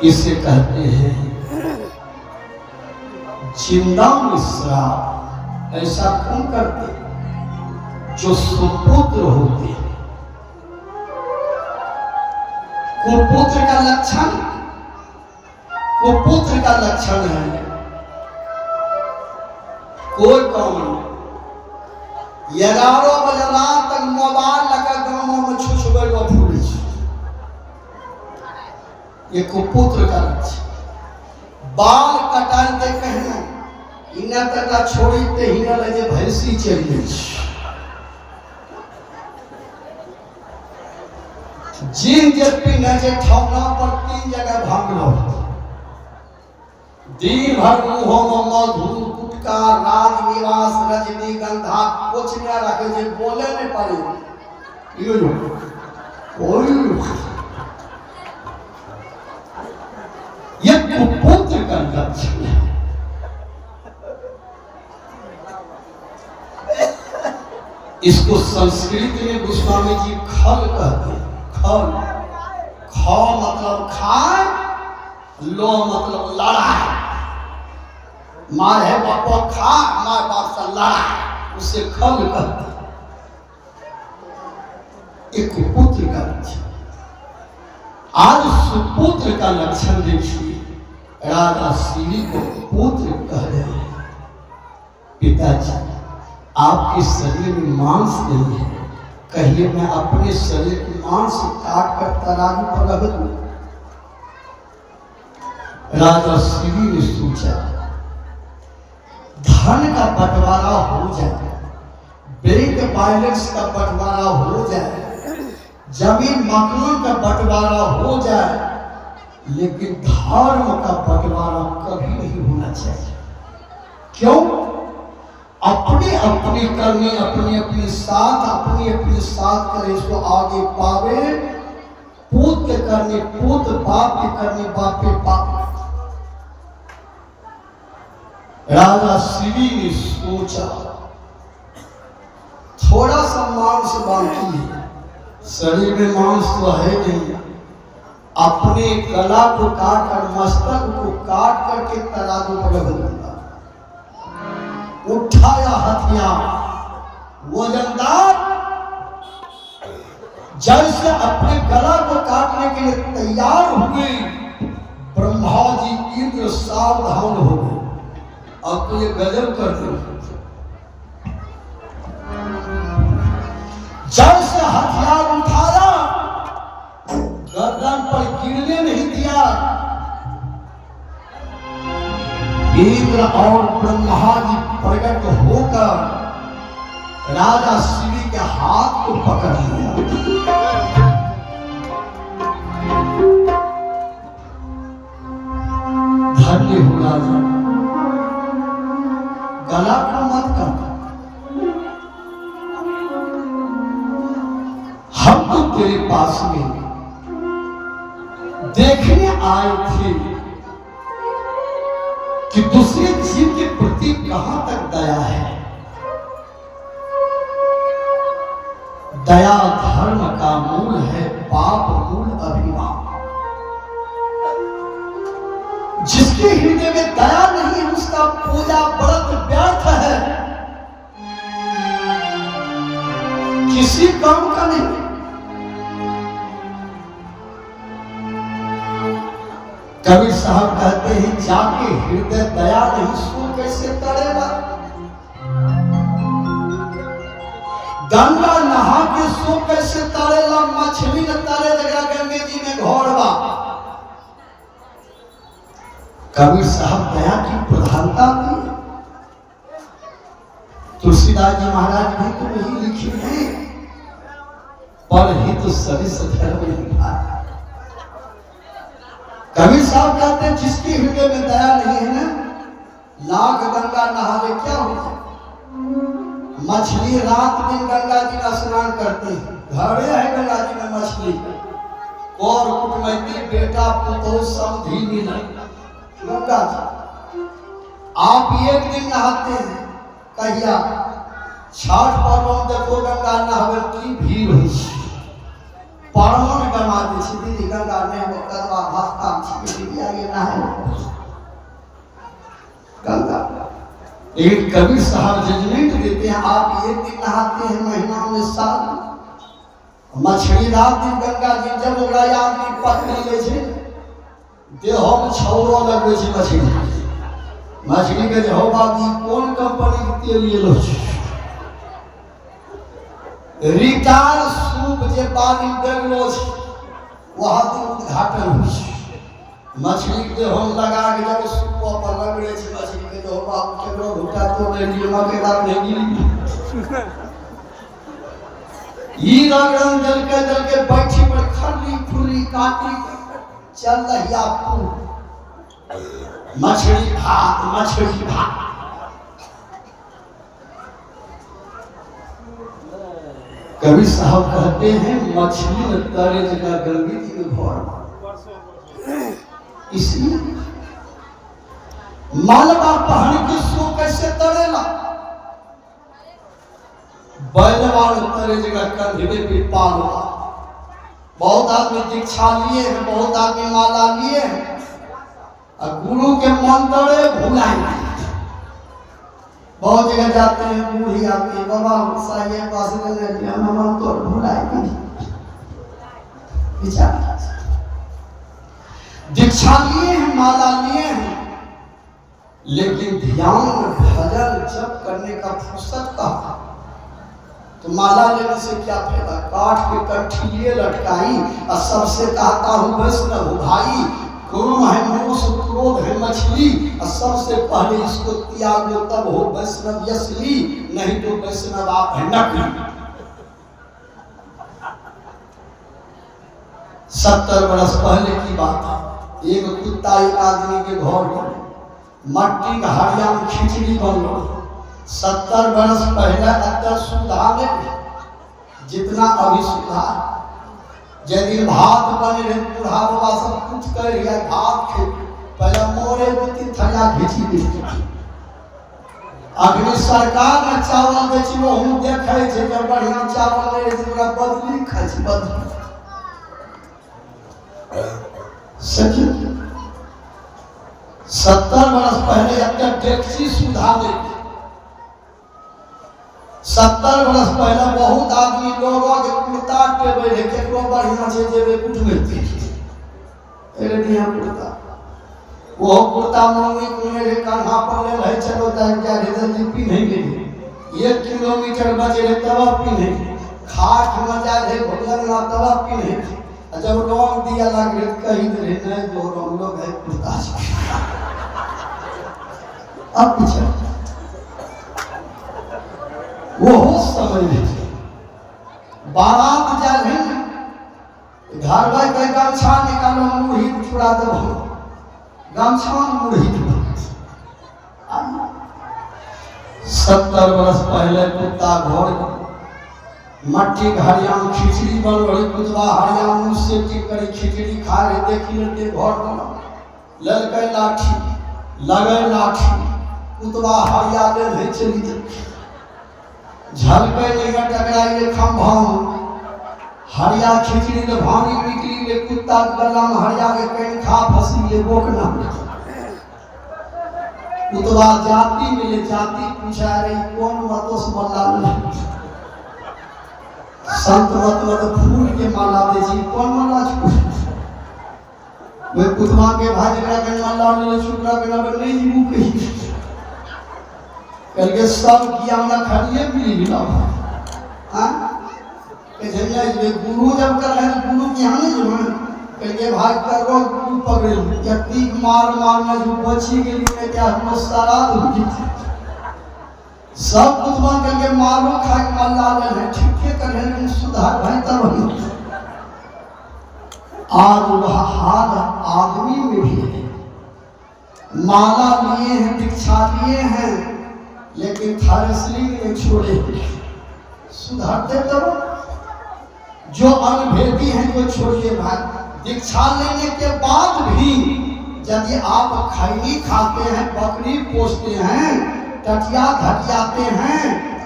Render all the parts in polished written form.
इसे कहते हैं जिंदा मिश्रा। ऐसा कौन करते जो सुपुत्र होते हैं। कुपुत्र का लक्षण, कुपुत्र का लक्षण है कोई कौन 11 बजे रात तक मोबाइल लगा गाँव में छुछुबे फूल। ये कुपुत्र का लक्षण। बाल कटाई देखे हैं इन्हें तक छोड़ी ते हिना लगे भैंसी चल गई। जिन जबकि नजे ठौना पर 3 जगह भागलो। दिन भर मुँह मधु गुटका राज निवास रजनीगंधा कुछ न रखे जे बोले नहीं पारे। यो ये कुपुत्र का लक्षण है। इसको संस्कृत में गोस्वामी जी खल कहते हैं। खल, ख मतलब खाए, लो मतलब लड़ाई। माँ है बापा खा, माँ बाप से लड़ाई, उसे खल कहते हैं। एक कुपुत्र का लक्षण। आज सुपुत्र का लक्षण देखिए। राजा श्री को पुत्र कह रहे हैं। पिताजी आपके शरीर में मांस नहीं है, कहिए मैं अपने शरीर के मांस काट कर तराजू पर रख दूं। राजा श्री ने सोचा धन का बंटवारा हो जाए, बैंक बैलेंस का बंटवारा हो जाए, जमीन मकान का बंटवारा हो जाए, लेकिन धर्म का बंटवारा कभी नहीं होना चाहिए। क्यों? अपने अपने करने अपने अपने साथ करे, इसको आगे पावे। पूत के करने पूत, बाप के करने बाप के बाप। राजा श्री ने सोचा थोड़ा सा मांस बाकी है, शरीर में मांस तो है नहीं। अपने गला को काट कर, मस्तक को काट करके तराजू पर रख दूंगा। उठाया हथियार वजनदार, जैसे अपने गला को काटने के लिए तैयार हुए, ब्रह्मा जी इंद्र सावधान हो गए। अब तो ये गजब कर दो। जैसे हथियार उठाया, गर्दन पर गिरने नहीं दिया। इंद्र और ब्रह्मा जी प्रकट होकर राजा श्री के हाथ को पकड़ लिया। धन्य हो राजा, गला को मत कर, हम तो तेरे पास में देखने आए थे कि दूसरे जीव के प्रति कहां तक दया है। दया धर्म का मूल है, पाप मूल अभिमान। जिसके हृदय में दया नहीं है, उसका पूजा व्रत व्यर्थ है, किसी काम का नहीं। कबीर साहब कहते हैं जाके हृदय दया नहीं, सो कैसे तरेगा। गंगा नहा के सो कैसे तरेला, मछली न तरे देगा गंगे जी में घोड़वा। कबीर साहब दया की प्रधानता दी। तुलसीदास जी महाराज भी तो नहीं लिखे हैं, पर ही तो सरिस धर्म लिखा है। कबीर साहब कहते हैं जिसके हृदय में दया नहीं है ना, लाख गंगा नहावे क्या होता। मछली रात दिन गंगा जी का स्नान करते हैं, घरे है गंगा जी में मछली, और कुटमैती बेटा पुतो समधी मिलन गंगा जी। आप एक दिन नहाते हैं, कहिया छठ पर्व देखो गंगा नहावे की भीड़ हुई। प्राण गमा दी दीदी गंगा ने वो करवा हाथ काम छी दीदी आगे ना है गंगा। एक कबीर साहब जजमेंट देते हैं, आप एक दिन नहाते हैं महीना में साल, मछली रात दिन गंगा जी जब ओकरा आदमी पकड़ ले छे देह में छौरो लगवे छे मछली के जो बाबी कौन कंपनी के तेल ये लो रिटार सूप जे पानी देलो छे वहां तो उद्घाटन हो मछली के हम लगा के जब सूप पर लगरे छे मछली के जो बाबू केरो घुटा तो ले लियो के दाम नहीं गिरी ई रंग जल के बैठी पर खली फुली काटी चल रही आपको मछली भात। कवि साहब कहते हैं मछली न तारे जगह गंगी जी में भर, इसलिए मालवा पहन के सो कैसे तरेला बैलवान तारे जगह कंधे पे पालवा। बहुत आदमी दीक्षा लिए हैं, बहुत आदमी माला लिए हैं, गुरु के मंत्र भुलाए। बहुत जगह जाते हैं बूढ़ी आती है बाबा साइए पास में तो भुलाए दीक्षा लिए हैं, माला लिए हैं, लेकिन ध्यान भजन जप करने का फुर्सत कहा। तो माला लेने से क्या फायदा, काट के कंठी लिए लटकाई और सबसे कहता हूँ वैष्णव भाई क्रोध है मोह क्रोध है मछली और सबसे पहले इसको त्यागो तब हो वैष्णव असली, नहीं तो वैष्णव आप है नकली। 70 वर्ष पहले की बात है, एक कुत्ता एक आदमी के घर पर मट्टी का हड़िया में खिचड़ी बन गई। 70 वर्ष पहले अत्तर सुधार जितना अभी सुधार, जब भात बने रहे बूढ़ा बाबा सब कुछ कर रही है भात खे पहले मोरे बुती थैला घिची दी। अगली सरकार में चावल बेची वो हम देखे थे जब बढ़िया चावल ले रहे पूरा बदली खाई थी बदली सच। 70 वर्ष पहले अत्तर टैक्सी सुधार दे। 70 वर्ष पहले बहुत आदमी लोगों के कुर्ता टेबे है केकरो बढ़िया छे जेबे कुटमे एरे दिया कुर्ता वो कुर्ता मंगी कुने रे कान्हा पर ले है चलो ता क्या रे जल्दी पी नहीं गई 1 किलोमीटर बचे रे तब पी नहीं खाट में जा रे भगवान ना तब पी नहीं जब लोग दिया लग रे कहीं रे नहीं जो हम लोग है कुर्ता अब पीछे वो समय बारात जा रहे घर भाई कई गमछा निकालो मुड़ी छुड़ा दो गमछा मुड़ी 70 वर्ष पहले कुत्ता घर मट्टी घड़िया में खिचड़ी बन रही कुतवा हरिया मुँह से टिकरी खिचड़ी खा रहे देखी लेते घर बना ललके लाठी लगे लाठी कुतवा हरिया ले नहीं चली झलके निकट टकराई खंभा हरिया खिचड़ी ले भानी निकली ले कुत्ता गला में हरिया के कहीं खा फंसी ले बोकना कुतवा जाति मिले जाति पूछा रही कौन मतों से मल्ला ले संत मत फूल के माला दे जी कौन माला छू वे कुतवा के भाई जगह के माला ले शुक्र के नबर नहीं जीवू कही करके सब किया ना खड़िए मिली बिना हां के जन्ना ये गुरु जब कर रहे गुरु की हानि जो है करके भाग कर रो गुरु पकड़े यति मार में जो बची गेली में क्या हम सारा दुखी सब कुतवा करके मारो खाए मल्ला ले ठीक है कर रहे सुधार भाई तब आज वह हाल आदमी में भी है। माला लिए हैं दीक्षा लिए हैं लेकिन थारसलिंग में छोड़े सुधारते तब जो अनभेदी हैं जो छोड़िए भाई। दीक्षा लेने के बाद भी यदि आप खैनी खाते हैं बकरी पोसते हैं टटिया घटियाते हैं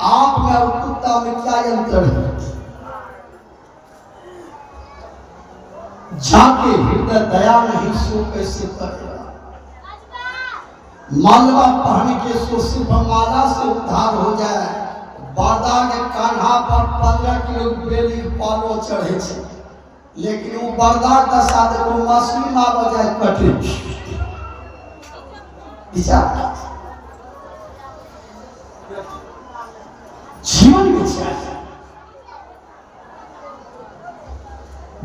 आप में और कुत्ता में क्या अंतर है। जाके हृदय दया नहीं सो कैसे करेगा। मालवा पहन के सो सिर्फ माला से उद्धार हो जाए। बादा के कान्हा पर 15 किलो बेली पालो चढ़े छे, लेकिन वो बरदा दशा देखो मछली ना बजाय कटे जीवन में चाहिए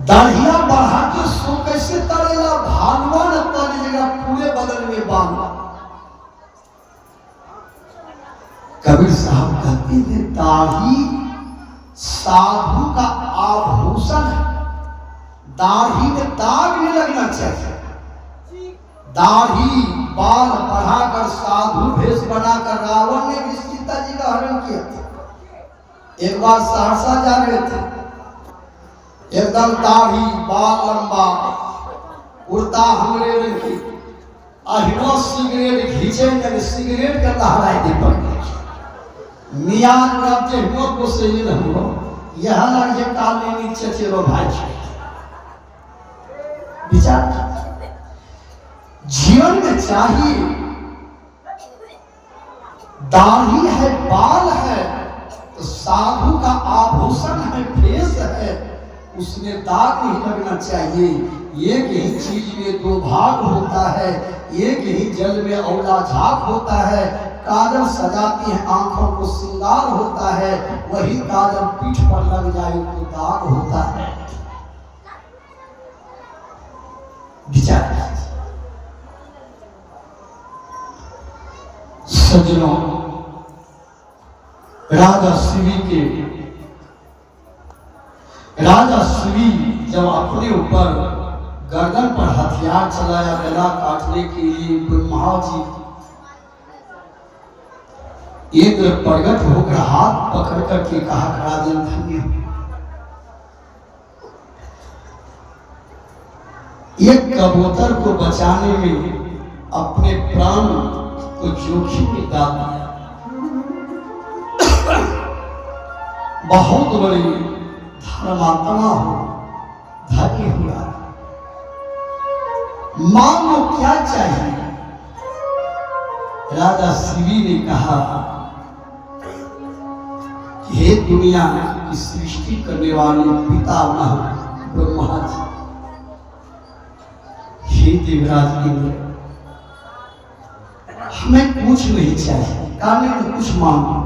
दाढ़िया बढ़ा के सो कैसे तरेगा। भागवा न तरेगा पूरे बदन में बांधा। कबीर साहब कहते हैं दाढ़ी साधु का आभूषण है। दाढ़ी में दाग नहीं लगना चाहिए। दाढ़ी बाल बढ़ाकर साधु भेष बनाकर रावण ने भी सीता जी का हरण किया था। एक बार सहरसा जा रहे थे, एकदम दाढ़ी बाल लंबा, कुर्ता हमरे रंग की, अहिनो सिगरेट घींचे जब सिगरेट का लहराई दे पड़ गया। मियाँ रब जे हो को से ये न हो, यह लग जे काले नीचे चेरो भाई विचार। जीवन में चाहिए दाढ़ी है, बाल है तो साधु का आभूषण है, भेष है, उसमें दाग नहीं लगना चाहिए। एक ही चीज में दो भाग होता है, एक ही जल में औला झाग होता है। काजल सजाती है आंखों को श्रृंगार होता है, वही काजल पीठ पर लग जाए तो दाग होता है। विचार सज्जनों, राजा शिवी जब अपने ऊपर गर्दन पर हथियार चलाया गला काटने के लिए, ब्रह्मा जी एक प्रगट होकर हाथ पकड़ करके कहा राजन धन्य। एक कबूतर को बचाने में अपने प्राण को जोखिम में डाल दिया। बहुत बड़ी धर्मात्मा हो, धन्य हुआ। मांगो क्या चाहिए? राजा शिवी ने कहा कि हे दुनिया की सृष्टि करने वाले पितामह ब्रह्मा जी, हे देवराज इंद्र, हमें कुछ नहीं चाहिए, काने में कुछ मांगो।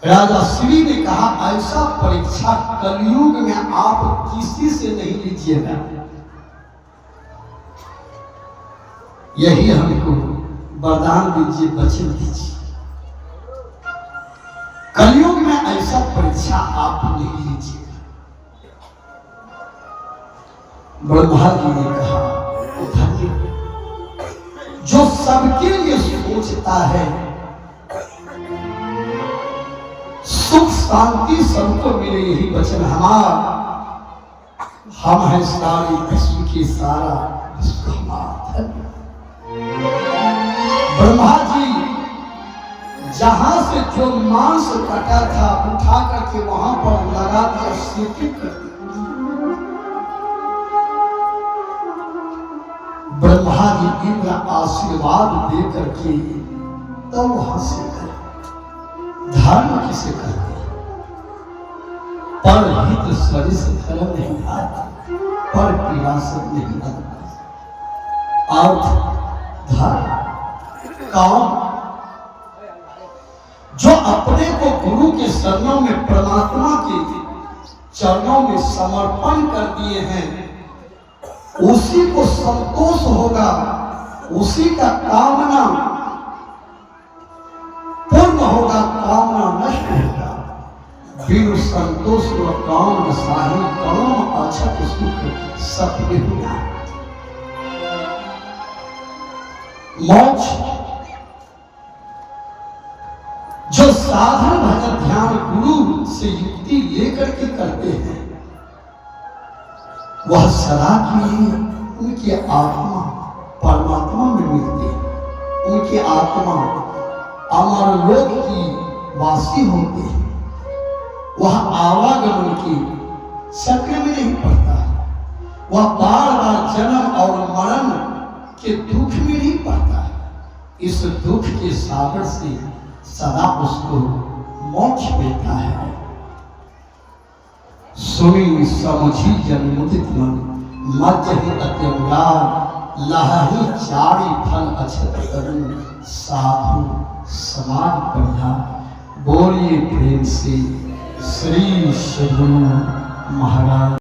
राजा शिवी ने कहा ऐसा परीक्षा कलयुग में आप किसी से नहीं लीजिएगा, यही हमको वरदान दीजिए, बचन दीजिए। कलयुग में ऐसा परीक्षा आप नहीं लीजिएगा। ब्रह्मा जी ने कहा धन्य जो सबके लिए सोचता है, सुख शांति सबको मिले, यही वचन हमारा। हम हैं सारी विश्व की, सारा विश्व हमारा। ब्रह्मा जी जहां से जो मांस कटा था उठा करके वहां पर लगा दिया, सेकिंग कर दिया। ब्रह्मा जी इंद्र आशीर्वाद दे करके तो वहां से धर्म किसे कहते हैं? पर हित सरिस धर्म नहीं आता, पर पीड़ा सब नहीं आता। अर्थ धर्म काम जो अपने को गुरु के शरणों में, परमात्मा के चरणों में समर्पण कर दिए हैं, उसी को संतोष होगा, उसी का कामना पूर्ण होगा, कामना नष्ट होगा। बिनु संतोष व काम साही, काम अछत सुख सत्य हुआ। मोक्ष जो साधन भजन ध्यान गुरु से युक्ति लेकर के करते हैं, वह सदा के लिए उनकी आत्मा परमात्मा में मिलती है। उनकी आत्मा अमर लोक की वासी होते हैं। वह आवागमन की चक्र में नहीं पड़ता है। वह बार बार जन्म और मरण के दुख में नहीं पड़ता है। इस दुख के सागर से सदा उसको मोक्ष मिलता है। सुनी समझी जन मुदित मन मध्य ही अत्यंगार लहही चारी फल अछत करुण साधु समाज बढ़ा। बोलिए प्रेम से श्री सद्गुरु महाराज।